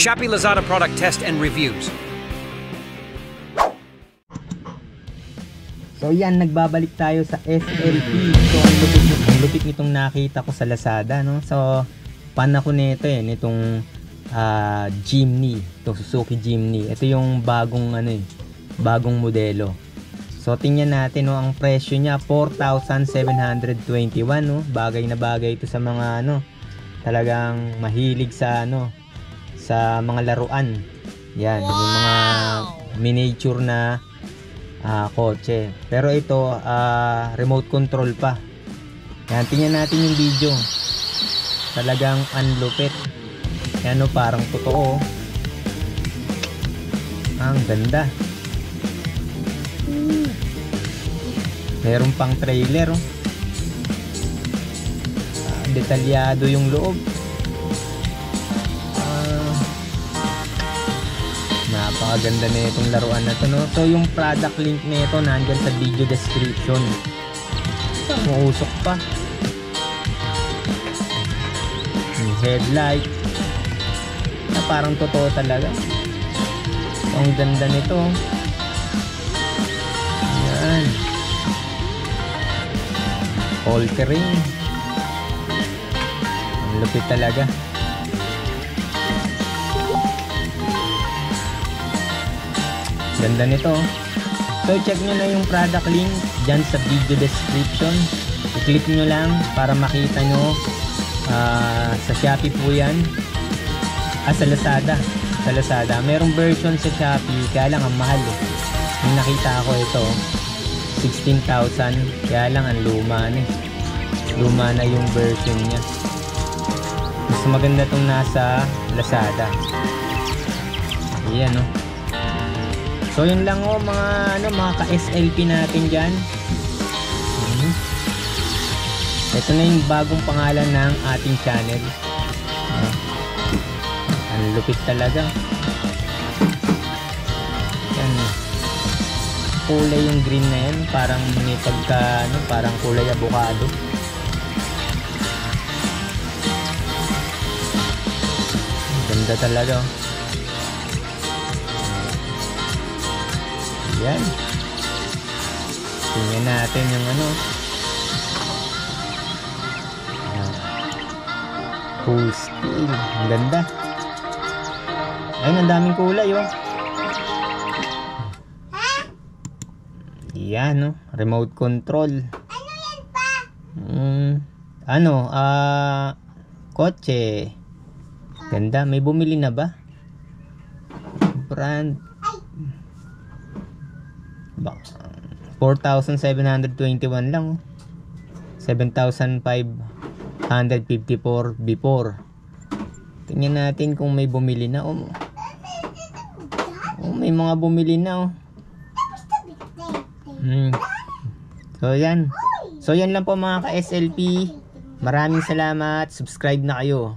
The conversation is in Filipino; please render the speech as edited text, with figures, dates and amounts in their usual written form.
Shopee Lazada product test and reviews. So yan, nagbabalik tayo sa SLP. So ang lupit nitong nakita ko sa Lazada, no? So fan ako nito nitong Jimny, itong Suzuki Jimny. Ito yung bagong bagong modelo. So tingnan natin, no, ang presyo niya 4,721, no. Bagay na bagay ito sa mga talagang mahilig sa sa mga laruan. Yan, wow, yung mga miniature na kotse. Pero ito remote control pa. Yan, tingnan natin yung video. Talagang unlupit. Yan, parang totoo. Ang ganda. Meron pang trailer. Detalyado yung loob. Napakaganda na itong laruan na to, no? So yung product link nito nandyan sa video description. Muusok pa. Yung headlight na parang totoo talaga. So, ang ganda nito. Yan. All-terrain. Ang lupit talaga. Ganda nito. So check nyo na yung product link dyan sa video description. I-click nyo lang para makita nyo. Sa Shopee po yan. Sa Lazada. Sa Lazada. Merong version sa Shopee, kaya lang ang mahal. Yung nakita ko ito 16,000. Kaya lang ang luma na. Luma na yung version nya. Mas maganda tong nasa Lazada. Ayan, no. So yun lang, mga ka-SLP natin dyan. Ito na yung bagong pangalan ng ating channel. Ang lupit talaga. Yan. Kulay yung green na yan. Parang may pagka, parang kulay avocado. Ganda talaga. Yan. Tingnan natin yung full steel. Ang ganda. Ayun, ang daming kulay, oh. Yan, no. Remote control. Ano yan pa? Kotse. Ganda. May bumili na ba? Brand 4,721 lang. 7,554 before. Tingnan natin kung may bumili na. May mga bumili na. So yan. So yan lang po mga ka-SLP. Maraming salamat. Subscribe na kayo.